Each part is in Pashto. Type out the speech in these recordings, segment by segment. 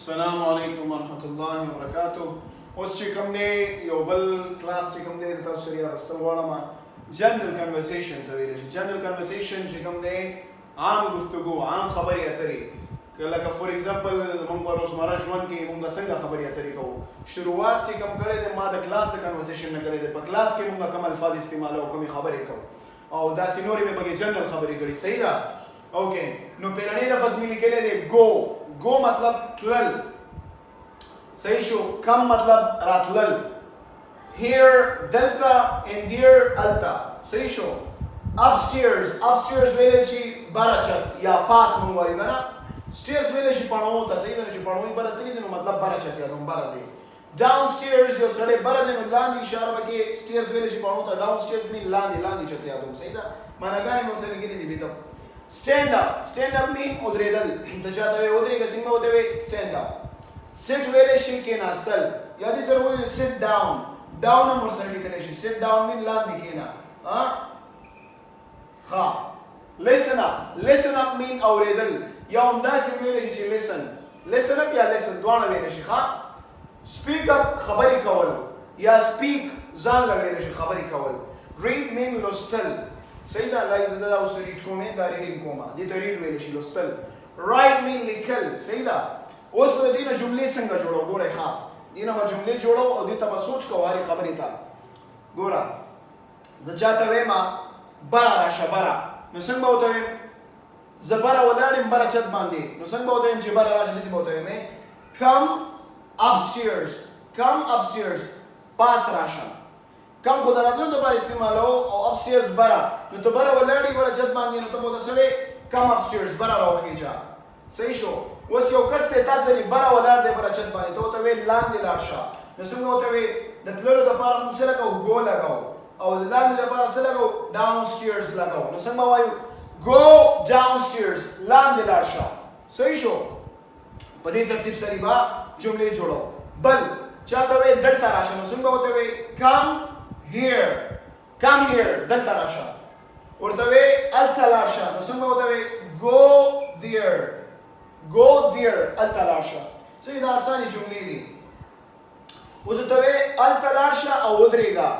السلام علیکم ورحمۃ اللہ وبرکاتہ. اوس چې کوم دی یو بل کلاس چې کوم دی د تاسو سره راستل غواړم جنرال کنورسیشن ته ویل شي. جنرال کنورسیشن چې کوم دی عام گفتگو، عام خبرې اترې، لکه فور ایگزامپل موږ په روزمره ژوند کې موږ څنګه خبرې اترې کوو. شروعات چې کوم کړی دی ما د کلاس د کنورسیشن نه کړی دی. په کلاس کې موږ کوم الفاظ استعمالوو، کومې خبرې کوو او داسې نورې مې پکې جنرال خبرې کړي. صحیح ده؟ اوکې. نو پیرنی لفظ مې لیکلی دی گو. گو مطلب تلل. صحیح شو. کم مطلب راتلل. here دلتا and there التا. صحیح شو. upstairs ویلی شي بره چت یا پاس مونږ وایو که نه. stairs ویلی شي پڼو ته. صحیح ده چې پڼوی بره تللی دی نو مطلب بره چت یادوم، بره ځای. downstairs یو سړی بره دی نو لاندې اشاره وکړې. stairs ویلی شي پڼو ته. downstairs mean لاندې چت یادوم. صحیح ده؟ معناګانې مې ورته لیکلي دي بیته. stand up mean ودرېدل. ته چاته وایې ودرېږه، څنګه ورته وایې stand up. sit ویلی شي کېناستل. یا دې سره وایو sit down هم ورسره لیکلی شي. sit down mean لاندې کېنه. ښه. listen up mean اورېدل. یا همداسې ویلی شي چې listen up یا listen دواړه ویلی شي. ښه. speak up خبرې کول یا speak ځان له ویلی شي خبرې کول. read mean لوستل. صحیح ده؟ لایک زه دا اوس ریډ کوم، دا ریډینګ کوم، دې ته ریډ ویلی شي لوستل. write mean لیکل. صحیح ده؟ اوس به د دې نه جملې څنګه جوړو ګورئ. ښه، دې نه به جملې جوړو او دې ته به سوچ کوو هرې خبرې ته. ګوره زه چاته وایم بره راشه بره، نو څنګه به ورته وایم؟ زه بره ولاړ یم بره چت باندې، نو څنګه به ورته وایم چې بره راشه؟ داسې به ورته وایم come upstairs پاس راشه. کم خو د راتلو دپاره استعمالوو او upstairs بره، نو ته بره ولاړ یې بره چت باندې، نو ته به ورته څه وایې come upstairs بره راوخیجه. صحیح شو. اوس یو کس دی تا سره بره ولاړ دی بره چت باندې، ته ورته وایې لاندې لاړ شه، نو څنګه ورته وایې؟ د تللو دپاره موږ څه لګوو؟ go لګوو. او د لاندې دپاره څه لګوو؟ downstairs لګوو. نو څنګه وایو؟ go downstairs لاندې لاړ شه. صحیح شو. په دې ترتیب سره به جملې جوړو. بل چاته وایې دلته راشه، نو څنګه ورته وایې؟ come here دلته راشه. ورته وایې هلته لاړ شه، نو څنګه ورته وایې؟ go there هلته لاړ شه. صحیح، دا اسانې جملې دي. اوس ورته وایې هلته لاړ شه او ودرېږه،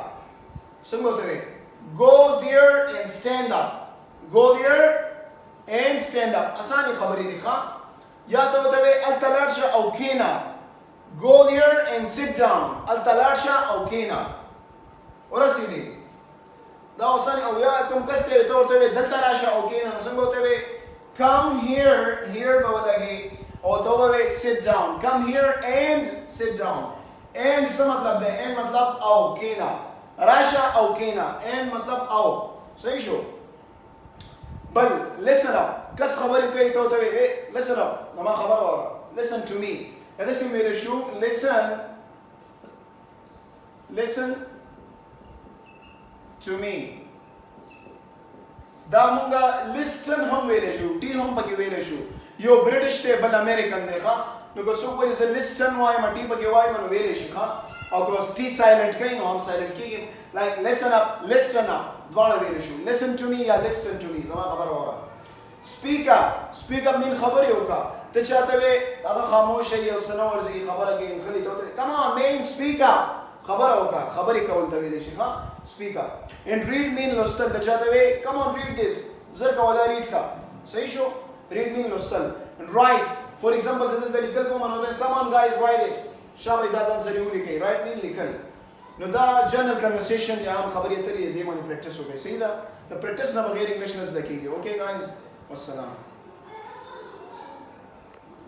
څنګه ورته وایې؟ go there and stand up. اسانې خبرې دي. ښه. یا ته ورته وایې هلته لاړ شه او کښېنه. go there and sit down. هلته لاړ شه او کښېنه. ورسېدې. دا اسانې. او یا کوم کس دی ته ورته وایې دلته راشه او کښېنه، نو څنګه ورته وایې؟ come here به ولګې او ته به وایې sit down. come here and sit down. and څه مطلب دی؟ and مطلب او کښېنه. راشه او کښېنه. and مطلب او. صحیح شو. بل listen up. کس خبرې کوي ته ورته وایې listen up، زما خبره واوره. listen to me. یا داسې ویلی شو listen to me. دا مونږه listen هم ویلی شو، ټي هم پکې ویلی شو. یو برټش دی بل امریکن دی. ښه. نو که څوک وایي زه listen وایم ټي پکې وایم نو ویلی شي. ښه. او که ټي سایلنټ کوي نو هم سایلنټ کېږي. لایک listen up دواړه ویلی شو. listen to me یا listen to me، زما خبره واوره. speak up mean خبرې وکړه. ته چاته وایې هغه خاموشه یې او څه نه ورځي خبره کوي خلي ته ورته come on man speak up، خبره وکړه. خبرې کول ته ویلی شي. ښه. speak up. and read mean لوستل. ته چاته وایې come on read this، زر کوه دا ریډ کړه. صحیح شو. read mean لوستل. and write for example زه دلته لیکل کوم نو come on guys write it، شابه دا ځان سره ولیکئ. write mean لیکل. نو دا جنرال کنورسیشن یا عام خبرې اترې دې باندې پریکټس وکړئ. صحیح ده؟ د پریکټس نه بغیر انګلیش نه زده کېږي. اوکې guys، والسلام.